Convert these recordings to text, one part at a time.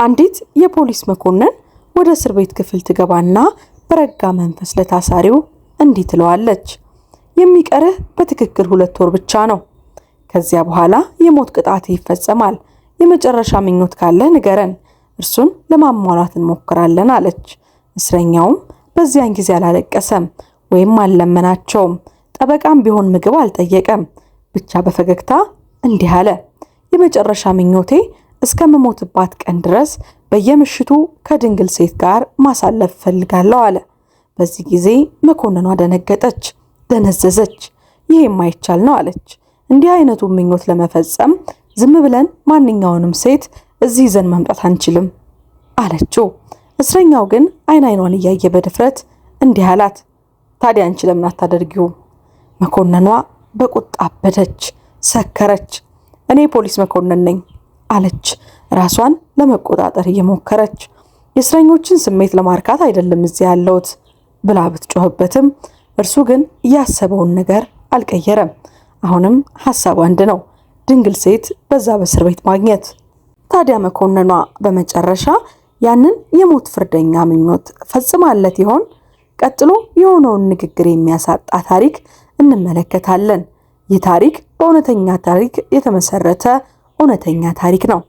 አንዲት የፖሊስ መኮንን ወደ እስር ቤት ክፍል ትገባና በረጋ መንፈስ ለታሳሪው እንዲህ ትለዋለች። የሚቀርህ በትክክል 2 ወር ብቻ ነው። ከዚያ በኋላ የሞት ቅጣት ይፈጸማል። የመጨረሻ ምኞት ካለ ንገረን፣ እርሱን ለማሟላት እንሞክራለን አለች። እስረኛውም በዚያን ጊዜ አላለቀሰም ወይም አልለመናቸውም። ጠበቃም ቢሆን ምግብ አልጠየቀም። ብቻ በፈገግታ እንዲህ አለ። የመጨረሻ ምኞቴ እስከምሞትባት ቀን ድረስ በየምሽቱ ከድንግል ሴት ጋር ማሳለፍ ፈልጋለሁ አለ። በዚህ ጊዜ መኮንኗ ደነገጠች፣ ደነዘዘች። ይሄ የማይቻል ነው አለች። እንዲህ አይነቱ ምኞት ለመፈጸም ዝም ብለን ማንኛውንም ሴት እዚህ ይዘን መምጣት አንችልም አለችው። እስረኛው ግን አይኗን እያየ በድፍረት እንዲህ አላት። ታዲያ አንቺ ለምን አታደርጊውም? መኮንኗ በቁጣ አበደች፣ ሰከረች። እኔ ፖሊስ መኮንን ነኝ አለች፣ ራሷን ለመቆጣጠር እየሞከረች። የእስረኞችን ስሜት ለማርካት አይደለም እዚህ ያለሁት ብላ ብትጮህበትም እርሱ ግን ያሰበውን ነገር አልቀየረም። አሁንም ሐሳቡ አንድ ነው፣ ድንግል ሴት በዛ በእስር ቤት ማግኘት። ታዲያ መኮንኗ በመጨረሻ ያንን የሞት ፍርደኛ ምኞት ፈጽማለት ይሆን? ቀጥሎ የሆነውን ንግግር የሚያሳጣ ታሪክ እንመለከታለን። ይህ ታሪክ በእውነተኛ ታሪክ የተመሰረተ እውነተኛ ታሪክ ነው።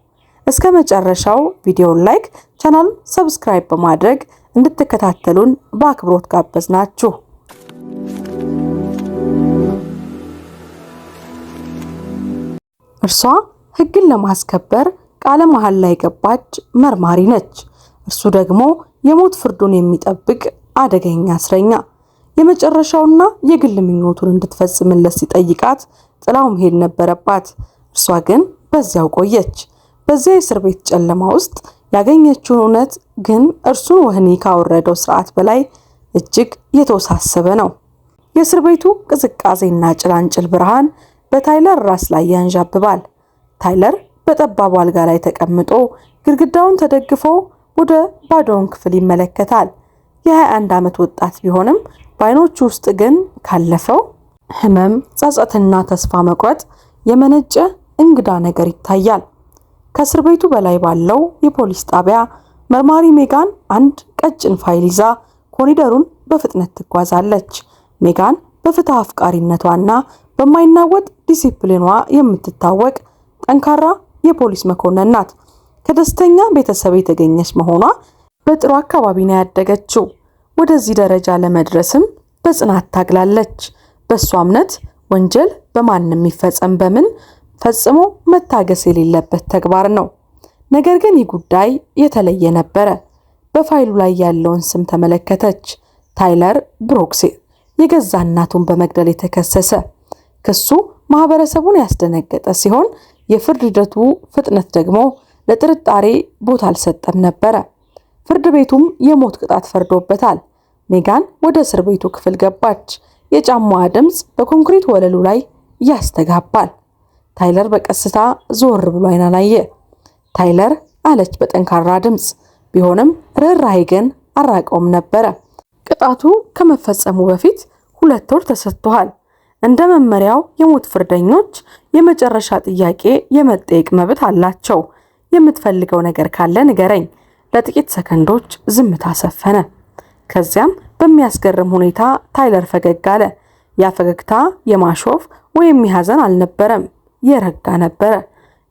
እስከ መጨረሻው ቪዲዮውን ላይክ፣ ቻናሉን ሰብስክራይብ በማድረግ እንድትከታተሉን በአክብሮት ጋበዝናችሁ። እርሷ ሕግን ለማስከበር ቃለ መሐላ ላይ ገባች መርማሪ ነች። እርሱ ደግሞ የሞት ፍርዱን የሚጠብቅ አደገኛ እስረኛ። የመጨረሻውና የግል ምኞቱን እንድትፈጽምለት ሲጠይቃት ጥላው መሄድ ነበረባት። እርሷ ግን በዚያው ቆየች። በዚያ የእስር ቤት ጨለማ ውስጥ ያገኘችውን እውነት ግን እርሱን ወህኒ ካወረደው ስርዓት በላይ እጅግ የተወሳሰበ ነው። የእስር ቤቱ ቅዝቃዜና ጭላንጭል ብርሃን በታይለር ራስ ላይ ያንዣብባል። ታይለር በጠባቡ አልጋ ላይ ተቀምጦ ግድግዳውን ተደግፎ ወደ ባዶውን ክፍል ይመለከታል። የ21 ዓመት ወጣት ቢሆንም በዓይኖቹ ውስጥ ግን ካለፈው ህመም፣ ጸጸትና ተስፋ መቁረጥ የመነጨ እንግዳ ነገር ይታያል። ከእስር ቤቱ በላይ ባለው የፖሊስ ጣቢያ መርማሪ ሜጋን አንድ ቀጭን ፋይል ይዛ ኮሪደሩን በፍጥነት ትጓዛለች። ሜጋን በፍትህ አፍቃሪነቷና በማይናወጥ ዲሲፕሊኗ የምትታወቅ ጠንካራ የፖሊስ መኮንን ናት። ከደስተኛ ቤተሰብ የተገኘች መሆኗ በጥሩ አካባቢ ነው ያደገችው። ወደዚህ ደረጃ ለመድረስም በጽናት ታግላለች። በሷ እምነት ወንጀል በማንም ይፈጸም በምን ፈጽሞ መታገስ የሌለበት ተግባር ነው። ነገር ግን ይህ ጉዳይ የተለየ ነበረ። በፋይሉ ላይ ያለውን ስም ተመለከተች። ታይለር ብሩክስ፣ የገዛ እናቱን በመግደል የተከሰሰ። ክሱ ማህበረሰቡን ያስደነገጠ ሲሆን የፍርድ ሂደቱ ፍጥነት ደግሞ ለጥርጣሬ ቦታ አልሰጠም ነበረ። ፍርድ ቤቱም የሞት ቅጣት ፈርዶበታል። ሜጋን ወደ እስር ቤቱ ክፍል ገባች። የጫማዋ ድምፅ በኮንክሪት ወለሉ ላይ ያስተጋባል። ታይለር በቀስታ ዞር ብሎ አይኗን አየ። ታይለር አለች በጠንካራ ድምፅ። ቢሆንም ርህራሄ ግን አራቀውም ነበረ። ቅጣቱ ከመፈጸሙ በፊት 2 ወር ተሰጥቷል። እንደ መመሪያው የሞት ፍርደኞች የመጨረሻ ጥያቄ የመጠየቅ መብት አላቸው። የምትፈልገው ነገር ካለ ንገረኝ። ለጥቂት ሰከንዶች ዝምታ ሰፈነ። ከዚያም በሚያስገርም ሁኔታ ታይለር ፈገግ አለ። ያ ፈገግታ የማሾፍ ወይም የሐዘን አልነበረም፣ የረጋ ነበረ።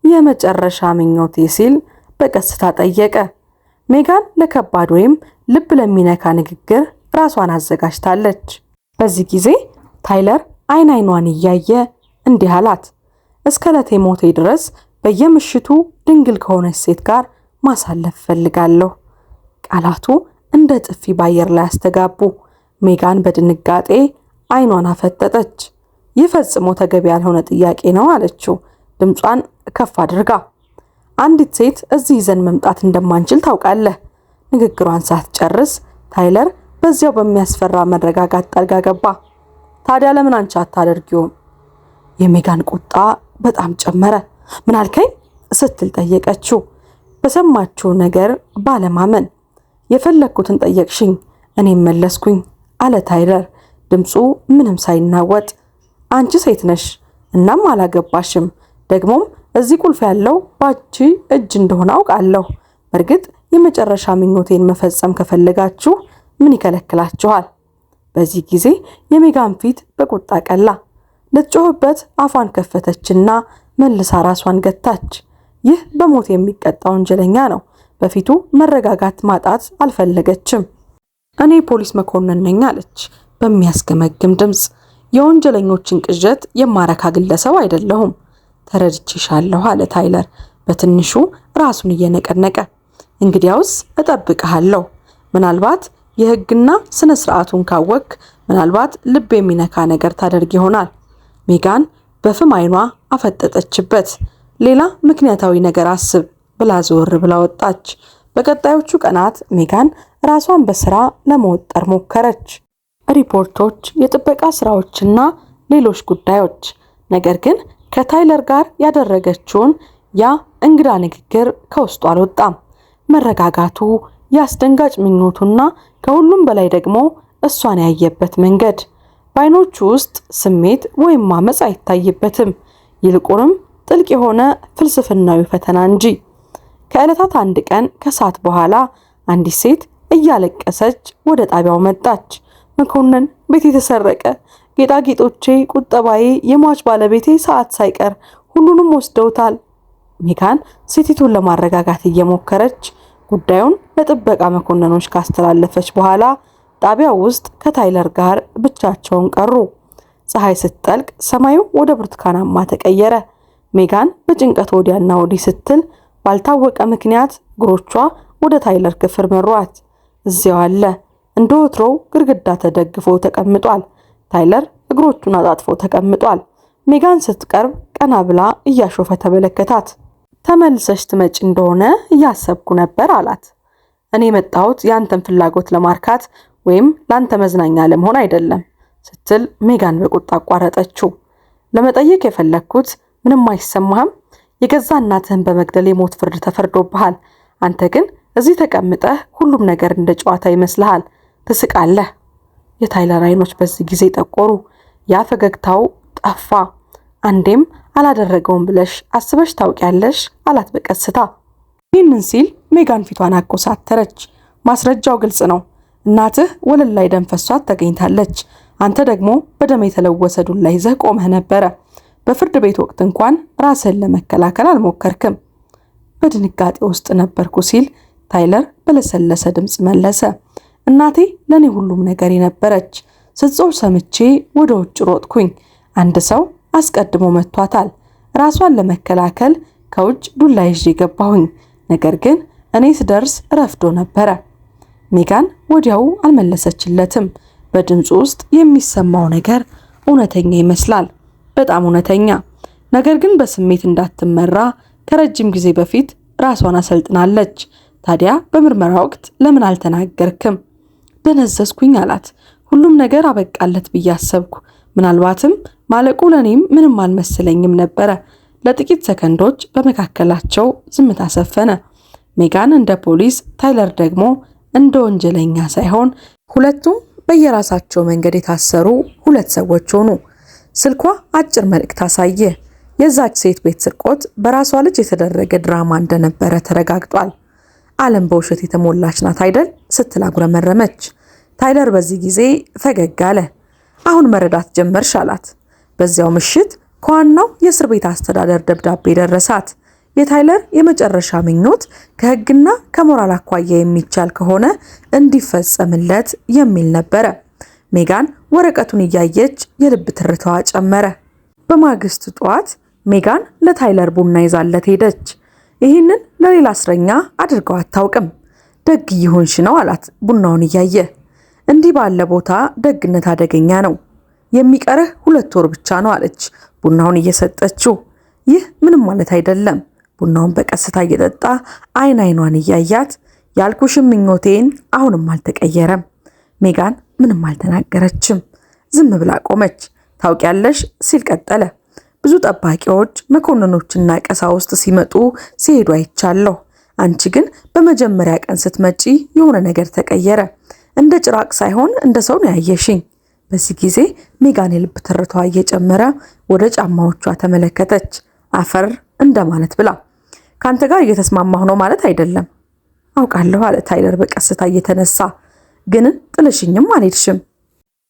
የመጨረሻ ምኞቴ ሲል በቀስታ ጠየቀ። ሜጋን ለከባድ ወይም ልብ ለሚነካ ንግግር ራሷን አዘጋጅታለች። በዚህ ጊዜ ታይለር አይኗን እያየ እንዲህ አላት። እስከ ዕለቴ ሞቴ ድረስ በየምሽቱ ድንግል ከሆነች ሴት ጋር ማሳለፍ ፈልጋለሁ። ቃላቱ እንደ ጥፊ ባየር ላይ አስተጋቡ። ሜጋን በድንጋጤ አይኗን አፈጠጠች። ይህ ፈጽሞ ተገቢ ያልሆነ ጥያቄ ነው አለችው፣ ድምጿን ከፍ አድርጋ። አንዲት ሴት እዚህ ይዘን መምጣት እንደማንችል ታውቃለህ። ንግግሯን ሳትጨርስ ታይለር በዚያው በሚያስፈራ መረጋጋት ጣልቃ ገባ። ታዲያ ለምን አንቺ አታደርጊውም? የሜጋን ቁጣ በጣም ጨመረ። ምን አልከኝ ስትል ጠየቀችው፣ በሰማችው ነገር ባለማመን። የፈለኩትን ጠየቅሽኝ፣ እኔም መለስኩኝ አለ ታይለር፣ ድምፁ ምንም ሳይናወጥ። አንቺ ሴት ነሽ፣ እናም አላገባሽም። ደግሞም እዚህ ቁልፍ ያለው ባንቺ እጅ እንደሆነ አውቃለሁ። በእርግጥ የመጨረሻ ምኞቴን መፈጸም ከፈለጋችሁ ምን ይከለክላችኋል? በዚህ ጊዜ የሜጋን ፊት በቁጣ ቀላ። ልትጮህበት አፏን ከፈተችና መልሳ ራሷን ገታች። ይህ በሞት የሚቀጣ ወንጀለኛ ነው። በፊቱ መረጋጋት ማጣት አልፈለገችም። እኔ ፖሊስ መኮንን ነኝ አለች በሚያስገመግም ድምፅ። የወንጀለኞችን ቅዠት የማረካ ግለሰብ አይደለሁም። ተረድቼሻለሁ አለ ታይለር በትንሹ ራሱን እየነቀነቀ። እንግዲያውስ እጠብቅሃለሁ። ምናልባት የህግና ስነ ስርዓቱን ካወክ ምናልባት ልብ የሚነካ ነገር ታደርግ ይሆናል። ሜጋን በፍም አይኗ አፈጠጠችበት። ሌላ ምክንያታዊ ነገር አስብ ብላ ዘወር ብላ ወጣች። በቀጣዮቹ ቀናት ሜጋን ራሷን በስራ ለመወጠር ሞከረች። ሪፖርቶች፣ የጥበቃ ስራዎችና ሌሎች ጉዳዮች። ነገር ግን ከታይለር ጋር ያደረገችውን ያ እንግዳ ንግግር ከውስጡ አልወጣም። መረጋጋቱ፣ ያስደንጋጭ ምኞቱና ከሁሉም በላይ ደግሞ እሷን ያየበት መንገድ። በአይኖቹ ውስጥ ስሜት ወይም ማመጽ አይታይበትም፣ ይልቁንም ጥልቅ የሆነ ፍልስፍናዊ ፈተና እንጂ። ከዕለታት አንድ ቀን ከሰዓት በኋላ አንዲት ሴት እያለቀሰች ወደ ጣቢያው መጣች። መኮንን፣ ቤት የተሰረቀ፣ ጌጣጌጦቼ፣ ቁጠባዬ፣ የሟች ባለቤቴ ሰዓት ሳይቀር ሁሉንም ወስደውታል። ሜጋን ሴቲቱን ለማረጋጋት እየሞከረች ጉዳዩን ለጥበቃ መኮንኖች ካስተላለፈች በኋላ ጣቢያው ውስጥ ከታይለር ጋር ብቻቸውን ቀሩ። ፀሐይ ስትጠልቅ ሰማዩ ወደ ብርቱካናማ ተቀየረ። ሜጋን በጭንቀት ወዲያና ወዲህ ስትል ባልታወቀ ምክንያት እግሮቿ ወደ ታይለር ክፍል መሯት። እዚያው አለ፣ እንደ ወትሮው ግድግዳ ተደግፎ ተቀምጧል። ታይለር እግሮቹን አጣጥፎ ተቀምጧል። ሜጋን ስትቀርብ ቀና ብላ እያሾፈ ተመለከታት። ተመልሰሽ ትመጪ እንደሆነ እያሰብኩ ነበር አላት። እኔ የመጣሁት ያንተን ፍላጎት ለማርካት ወይም ላንተ መዝናኛ ለመሆን አይደለም ስትል ሜጋን በቁጣ አቋረጠችው። ለመጠየቅ የፈለኩት ምንም አይሰማህም? የገዛ እናትህን በመግደል የሞት ፍርድ ተፈርዶብሃል። አንተ ግን እዚህ ተቀምጠህ ሁሉም ነገር እንደ ጨዋታ ይመስልሃል። ትስቃለህ። የታይለር አይኖች በዚህ ጊዜ ጠቆሩ። ያ ፈገግታው ጠፋ። አንዴም አላደረገውም ብለሽ አስበሽ ታውቂያለሽ አላት በቀስታ። ይህንን ሲል ሜጋን ፊቷን አቆሳተረች። ማስረጃው ግልጽ ነው። እናትህ ወለል ላይ ደም ፈሷት ተገኝታለች። አንተ ደግሞ በደም የተለወሰ ዱላ ይዘህ ቆመህ ነበረ። በፍርድ ቤት ወቅት እንኳን ራስህን ለመከላከል አልሞከርክም። በድንጋጤ ውስጥ ነበርኩ ሲል ታይለር በለሰለሰ ድምፅ መለሰ። እናቴ ለኔ ሁሉም ነገር ነበረች። ስትጾም ሰምቼ ወደ ውጭ ሮጥኩኝ። አንድ ሰው አስቀድሞ መቷታል። ራሷን ለመከላከል ከውጭ ዱላ ይዤ ገባሁኝ። ነገር ግን እኔ ስደርስ ረፍዶ ነበረ። ሜጋን ወዲያው አልመለሰችለትም። በድምፁ ውስጥ የሚሰማው ነገር እውነተኛ ይመስላል፣ በጣም እውነተኛ። ነገር ግን በስሜት እንዳትመራ ከረጅም ጊዜ በፊት ራሷን አሰልጥናለች። ታዲያ በምርመራ ወቅት ለምን አልተናገርክም? ደነዘዝኩኝ አላት። ሁሉም ነገር አበቃለት ብዬ አሰብኩ። ምናልባትም ማለቁ ለኔም ምንም አልመሰለኝም ነበረ። ለጥቂት ሰከንዶች በመካከላቸው ዝምታ ሰፈነ። ሜጋን እንደ ፖሊስ፣ ታይለር ደግሞ እንደ ወንጀለኛ ሳይሆን ሁለቱም በየራሳቸው መንገድ የታሰሩ ሁለት ሰዎች ሆኑ። ስልኳ አጭር መልእክት አሳየ። የዛች ሴት ቤት ስርቆት በራሷ ልጅ የተደረገ ድራማ እንደነበረ ተረጋግጧል። ዓለም በውሸት የተሞላች ናት አይደል ስትል አጉረመረመች። ታይለር በዚህ ጊዜ ፈገግ አለ። አሁን መረዳት ጀመርሽ አላት። በዚያው ምሽት ከዋናው የእስር ቤት አስተዳደር ደብዳቤ ደረሳት። የታይለር የመጨረሻ ምኞት ከህግና ከሞራል አኳያ የሚቻል ከሆነ እንዲፈጸምለት የሚል ነበረ። ሜጋን ወረቀቱን እያየች የልብ ትርታዋ ጨመረ። በማግስቱ ጠዋት ሜጋን ለታይለር ቡና ይዛለት ሄደች። ይህንን ለሌላ እስረኛ አድርገው አታውቅም። ደግ ይሆንሽ ነው አላት ቡናውን እያየ። እንዲህ ባለ ቦታ ደግነት አደገኛ ነው። የሚቀርህ 2 ወር ብቻ ነው አለች ቡናውን እየሰጠችው። ይህ ምንም ማለት አይደለም። ቡናውን በቀስታ እየጠጣ አይኗን እያያት ያልኩሽም ምኞቴን አሁንም አልተቀየረም። ሜጋን ምንም አልተናገረችም። ዝም ብላ ቆመች። ታውቂያለሽ ሲል ቀጠለ። ብዙ ጠባቂዎች፣ መኮንኖችና ቀሳውስት ሲመጡ ሲሄዱ አይቻለሁ። አንቺ ግን በመጀመሪያ ቀን ስትመጪ የሆነ ነገር ተቀየረ። እንደ ጭራቅ ሳይሆን እንደ ሰው ነው ያየሽኝ። በዚህ ጊዜ ሜጋን የልብ ትርታዋ እየጨመረ ወደ ጫማዎቿ ተመለከተች። አፈር እንደማለት ብላ ካንተ ጋር እየተስማማሁ ነው ማለት አይደለም። አውቃለሁ አለ ታይለር በቀስታ እየተነሳ። ግን ጥለሽኝም አልሄድሽም።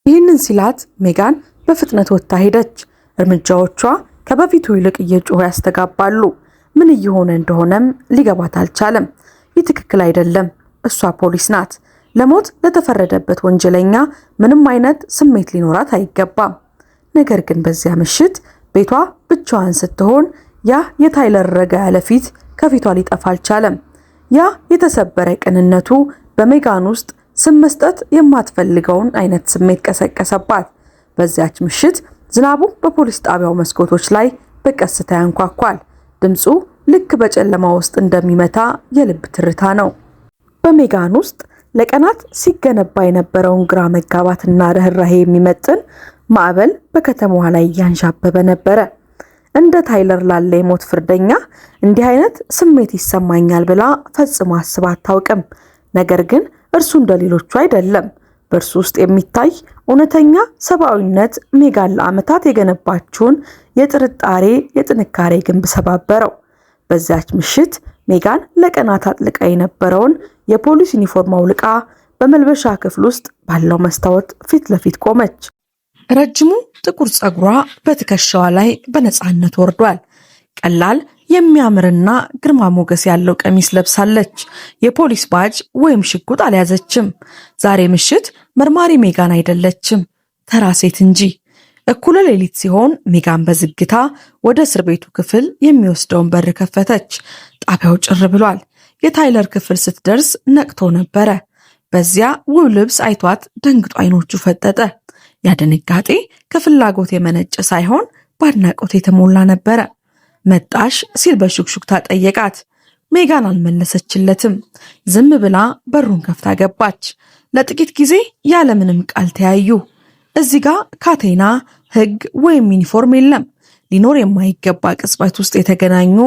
ይህንን ሲላት ሜጋን በፍጥነት ወጥታ ሄደች። እርምጃዎቿ ከበፊቱ ይልቅ እየጮሁ ያስተጋባሉ። ምን እየሆነ እንደሆነም ሊገባት አልቻለም። ይህ ትክክል አይደለም። እሷ ፖሊስ ናት። ለሞት ለተፈረደበት ወንጀለኛ ምንም አይነት ስሜት ሊኖራት አይገባም። ነገር ግን በዚያ ምሽት ቤቷ ብቻዋን ስትሆን ያ የታይለር ረጋ ያለ ፊት ከፊቷ ሊጠፋ አልቻለም። ያ የተሰበረ ቅንነቱ በሜጋን ውስጥ ስም መስጠት የማትፈልገውን አይነት ስሜት ቀሰቀሰባት። በዚያች ምሽት ዝናቡ በፖሊስ ጣቢያው መስኮቶች ላይ በቀስታ ያንኳኳል። ድምፁ ልክ በጨለማ ውስጥ እንደሚመታ የልብ ትርታ ነው። በሜጋን ውስጥ ለቀናት ሲገነባ የነበረውን ግራ መጋባትና ርህራሄ የሚመጥን ማዕበል በከተማዋ ላይ እያንዣበበ ነበረ። እንደ ታይለር ላለ የሞት ፍርደኛ እንዲህ አይነት ስሜት ይሰማኛል ብላ ፈጽሞ አስባ አታውቅም። ነገር ግን እርሱ እንደሌሎቹ አይደለም። በእርሱ ውስጥ የሚታይ እውነተኛ ሰብአዊነት ሜጋን ለዓመታት የገነባችውን የጥርጣሬ የጥንካሬ ግንብ ሰባበረው። በዚያች ምሽት ሜጋን ለቀናት አጥልቃ የነበረውን የፖሊስ ዩኒፎርም አውልቃ በመልበሻ ክፍል ውስጥ ባለው መስታወት ፊት ለፊት ቆመች። ረጅሙ ጥቁር ፀጉሯ በትከሻዋ ላይ በነፃነት ወርዷል። ቀላል የሚያምርና ግርማ ሞገስ ያለው ቀሚስ ለብሳለች። የፖሊስ ባጅ ወይም ሽጉጥ አልያዘችም። ዛሬ ምሽት መርማሪ ሜጋን አይደለችም፣ ተራ ሴት እንጂ። እኩለ ሌሊት ሲሆን ሜጋን በዝግታ ወደ እስር ቤቱ ክፍል የሚወስደውን በር ከፈተች። ጣቢያው ጭር ብሏል። የታይለር ክፍል ስትደርስ ነቅቶ ነበረ። በዚያ ውብ ልብስ አይቷት ደንግጦ አይኖቹ ፈጠጠ። ያ ድንጋጤ ከፍላጎት የመነጨ ሳይሆን በአድናቆት የተሞላ ነበረ። መጣሽ ሲል በሹክሹክታ ጠየቃት። ሜጋን አልመለሰችለትም። ዝም ብላ በሩን ከፍታ ገባች። ለጥቂት ጊዜ ያለምንም ቃል ተያዩ። እዚህ ጋር ካቴና፣ ሕግ ወይም ዩኒፎርም የለም። ሊኖር የማይገባ ቅጽበት ውስጥ የተገናኙ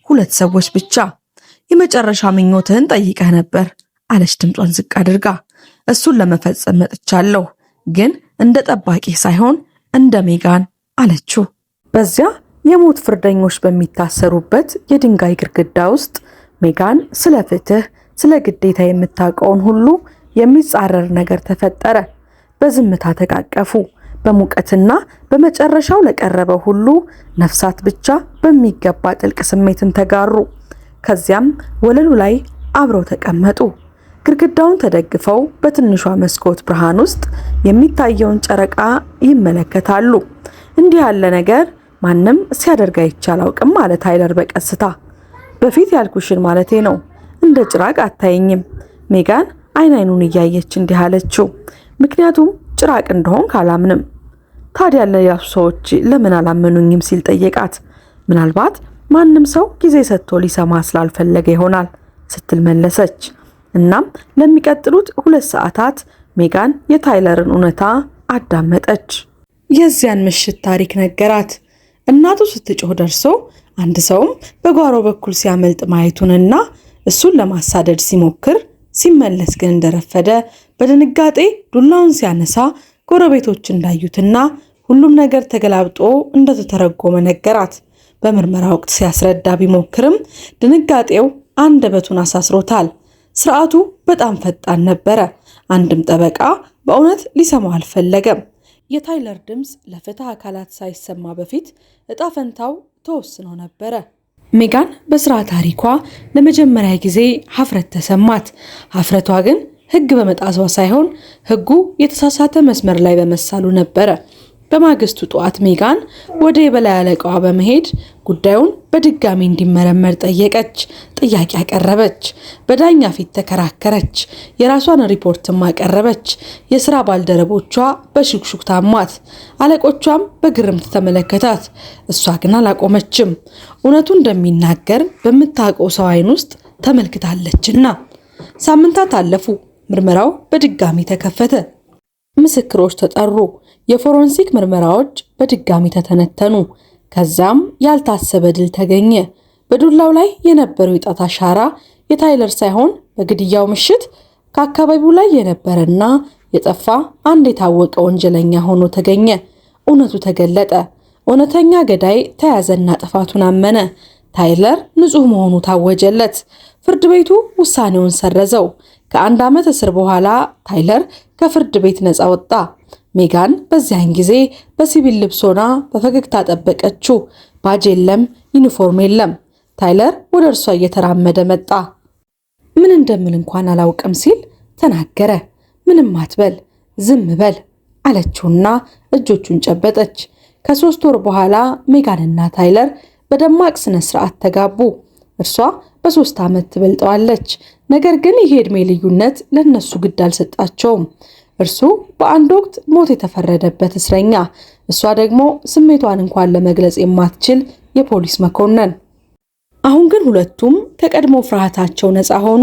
ሁለት ሰዎች ብቻ። የመጨረሻ ምኞትህን ጠይቀህ ነበር አለች ድምጿን ዝቅ አድርጋ። እሱን ለመፈጸም መጥቻለሁ፣ ግን እንደ ጠባቂ ሳይሆን እንደ ሜጋን አለችው። በዚያ የሞት ፍርደኞች በሚታሰሩበት የድንጋይ ግድግዳ ውስጥ ሜጋን ስለ ፍትህ፣ ስለ ግዴታ የምታውቀውን ሁሉ የሚጻረር ነገር ተፈጠረ። በዝምታ ተቃቀፉ። በሙቀትና በመጨረሻው ለቀረበው ሁሉ ነፍሳት ብቻ በሚገባ ጥልቅ ስሜትን ተጋሩ። ከዚያም ወለሉ ላይ አብረው ተቀመጡ። ግድግዳውን ተደግፈው በትንሿ መስኮት ብርሃን ውስጥ የሚታየውን ጨረቃ ይመለከታሉ። እንዲህ ያለ ነገር ማንም ሲያደርግ አይቻል አውቅም አለ ታይለር በቀስታ። በፊት ያልኩሽን ማለቴ ነው። እንደ ጭራቅ አታየኝም። ሜጋን አይኑን እያየች እንዲህ አለችው። ምክንያቱም ጭራቅ እንደሆን ካላምንም። ታዲያ ለሌላ ሰዎች ለምን አላመኑኝም ሲል ጠየቃት። ምናልባት ማንም ሰው ጊዜ ሰጥቶ ሊሰማ ስላልፈለገ ይሆናል ስትል መለሰች። እናም ለሚቀጥሉት 2 ሰዓታት ሜጋን የታይለርን እውነታ አዳመጠች። የዚያን ምሽት ታሪክ ነገራት። እናቱ ስትጮህ ደርሶ አንድ ሰውም በጓሮ በኩል ሲያመልጥ ማየቱንና እሱን ለማሳደድ ሲሞክር ሲመለስ ግን እንደረፈደ በድንጋጤ ዱላውን ሲያነሳ ጎረቤቶች እንዳዩትና ሁሉም ነገር ተገላብጦ እንደተተረጎመ ነገራት። በምርመራ ወቅት ሲያስረዳ ቢሞክርም ድንጋጤው አንደበቱን አሳስሮታል። ስርዓቱ በጣም ፈጣን ነበረ። አንድም ጠበቃ በእውነት ሊሰማው አልፈለገም። የታይለር ድምፅ ለፍትህ አካላት ሳይሰማ በፊት እጣ ፈንታው ተወስኖ ነበረ። ሜጋን በስራ ታሪኳ ለመጀመሪያ ጊዜ ሀፍረት ተሰማት። ሀፍረቷ ግን ሕግ በመጣሷ ሳይሆን ሕጉ የተሳሳተ መስመር ላይ በመሳሉ ነበረ። በማግስቱ ጠዋት ሜጋን ወደ የበላይ አለቃዋ በመሄድ ጉዳዩን በድጋሚ እንዲመረመር ጠየቀች። ጥያቄ አቀረበች። በዳኛ ፊት ተከራከረች። የራሷን ሪፖርትም አቀረበች። የስራ ባልደረቦቿ በሹክሹክታ አሟት። አለቆቿም በግርምት ተመለከታት። እሷ ግን አላቆመችም። እውነቱ እንደሚናገር በምታውቀው ሰው አይን ውስጥ ተመልክታለችና። ሳምንታት አለፉ። ምርመራው በድጋሚ ተከፈተ። ምስክሮች ተጠሩ። የፎረንሲክ ምርመራዎች በድጋሚ ተተነተኑ። ከዛም ያልታሰበ ድል ተገኘ። በዱላው ላይ የነበረው የጣት አሻራ የታይለር ሳይሆን በግድያው ምሽት ከአካባቢው ላይ የነበረና የጠፋ አንድ የታወቀ ወንጀለኛ ሆኖ ተገኘ። እውነቱ ተገለጠ። እውነተኛ ገዳይ ተያዘና ጥፋቱን አመነ። ታይለር ንጹህ መሆኑ ታወጀለት። ፍርድ ቤቱ ውሳኔውን ሰረዘው። ከ1 ዓመት እስር በኋላ ታይለር ከፍርድ ቤት ነፃ ወጣ። ሜጋን በዚያን ጊዜ በሲቪል ልብስ ሆና በፈገግታ ጠበቀችው። ባጅ የለም፣ ዩኒፎርም የለም። ታይለር ወደ እርሷ እየተራመደ መጣ። ምን እንደምል እንኳን አላውቅም ሲል ተናገረ። ምንም አትበል፣ ዝም በል አለችውና እጆቹን ጨበጠች። ከ3 ወር በኋላ ሜጋንና ታይለር በደማቅ ስነ ስርዓት ተጋቡ። እርሷ በ3 ዓመት ትበልጠዋለች። ነገር ግን ይሄ ዕድሜ ልዩነት ለነሱ ግድ አልሰጣቸውም። እርሱ በአንድ ወቅት ሞት የተፈረደበት እስረኛ፣ እሷ ደግሞ ስሜቷን እንኳን ለመግለጽ የማትችል የፖሊስ መኮንን። አሁን ግን ሁለቱም ከቀድሞ ፍርሃታቸው ነፃ ሆኑ።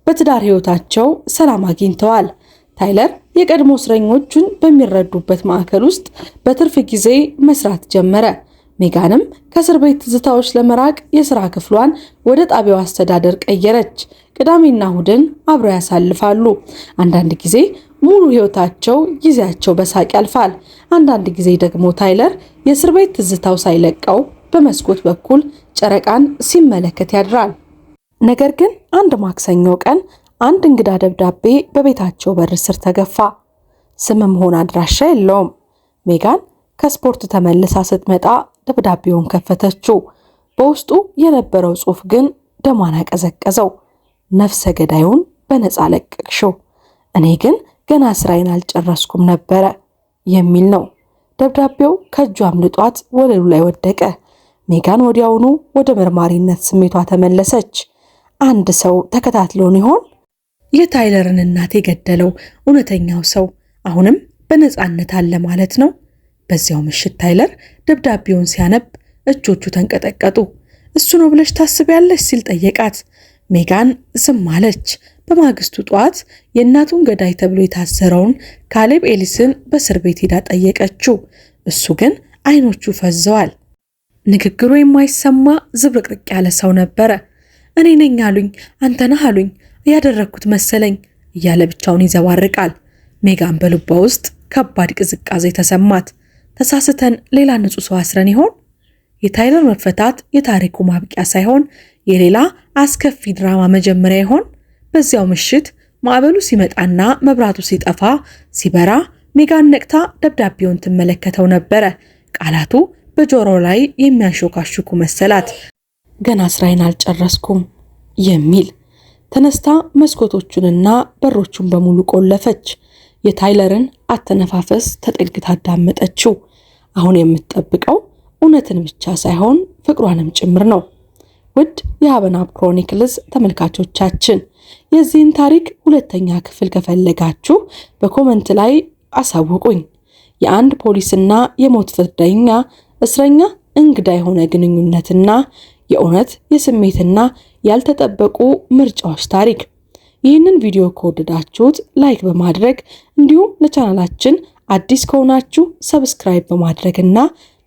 በትዳር ህይወታቸው ሰላም አግኝተዋል። ታይለር የቀድሞ እስረኞቹን በሚረዱበት ማዕከል ውስጥ በትርፍ ጊዜ መስራት ጀመረ። ሜጋንም ከእስር ቤት ትዝታዎች ለመራቅ የሥራ ክፍሏን ወደ ጣቢያው አስተዳደር ቀየረች። ቅዳሜና እሁድን አብረው ያሳልፋሉ። አንዳንድ ጊዜ ሙሉ ህይወታቸው ጊዜያቸው በሳቅ ያልፋል። አንዳንድ ጊዜ ደግሞ ታይለር የእስር ቤት ትዝታው ሳይለቀው በመስኮት በኩል ጨረቃን ሲመለከት ያድራል። ነገር ግን አንድ ማክሰኞ ቀን አንድ እንግዳ ደብዳቤ በቤታቸው በር ስር ተገፋ። ስምም ሆነ አድራሻ የለውም። ሜጋን ከስፖርት ተመልሳ ስትመጣ ደብዳቤውን ከፈተችው። በውስጡ የነበረው ጽሑፍ ግን ደሟን አቀዘቀዘው። ነፍሰ ገዳዩን በነፃ ለቀቅሽው፣ እኔ ግን ገና ስራዬን አልጨረስኩም ነበረ የሚል ነው። ደብዳቤው ከእጇ አምልጧት ወለሉ ላይ ወደቀ። ሜጋን ወዲያውኑ ወደ መርማሪነት ስሜቷ ተመለሰች። አንድ ሰው ተከታትሎን ይሆን? የታይለርን እናት የገደለው እውነተኛው ሰው አሁንም በነፃነት አለ ማለት ነው? በዚያው ምሽት ታይለር ደብዳቤውን ሲያነብ እጆቹ ተንቀጠቀጡ። እሱ ነው ብለሽ ታስቢያለሽ ሲል ጠየቃት። ሜጋን ዝም አለች። በማግስቱ ጧት የእናቱን ገዳይ ተብሎ የታሰረውን ካሌብ ኤሊስን በእስር ቤት ሄዳ ጠየቀችው። እሱ ግን አይኖቹ ፈዘዋል። ንግግሩ የማይሰማ ዝብርቅርቅ ያለ ሰው ነበረ። እኔ ነኝ አሉኝ፣ አንተ ነህ አሉኝ፣ ያደረግኩት መሰለኝ እያለ ብቻውን ይዘባርቃል። ሜጋን በልቧ ውስጥ ከባድ ቅዝቃዜ ተሰማት። ተሳስተን ሌላ ንጹህ ሰው አስረን ይሆን? የታይለር መፈታት የታሪኩ ማብቂያ ሳይሆን የሌላ አስከፊ ድራማ መጀመሪያ ይሆን? በዚያው ምሽት ማዕበሉ ሲመጣና መብራቱ ሲጠፋ ሲበራ ሜጋን ነቅታ ደብዳቤውን ትመለከተው ነበረ። ቃላቱ በጆሮው ላይ የሚያንሾካሹኩ መሰላት። ገና ስራዬን አልጨረስኩም የሚል። ተነስታ መስኮቶቹንና በሮቹን በሙሉ ቆለፈች። የታይለርን አተነፋፈስ ተጠግታ አዳመጠችው። አሁን የምትጠብቀው እውነትን ብቻ ሳይሆን ፍቅሯንም ጭምር ነው። ውድ የሀበናብ ክሮኒክልስ ተመልካቾቻችን የዚህን ታሪክ ሁለተኛ ክፍል ከፈለጋችሁ በኮመንት ላይ አሳውቁኝ። የአንድ ፖሊስና የሞት ፍርደኛ እስረኛ እንግዳ የሆነ ግንኙነትና የእውነት የስሜትና ያልተጠበቁ ምርጫዎች ታሪክ። ይህንን ቪዲዮ ከወደዳችሁት ላይክ በማድረግ እንዲሁም ለቻናላችን አዲስ ከሆናችሁ ሰብስክራይብ በማድረግና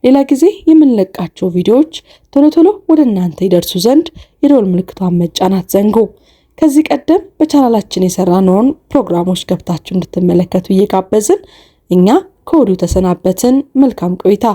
ሌላ ጊዜ የምንለቃቸው ቪዲዮዎች ቶሎ ቶሎ ወደ እናንተ ይደርሱ ዘንድ የደወል ምልክቷን መጫን አትዘንጉ። ከዚህ ቀደም በቻናላችን የሰራነውን ፕሮግራሞች ገብታችሁ እንድትመለከቱ እየጋበዝን እኛ ከወዲሁ ተሰናበትን። መልካም ቆይታ።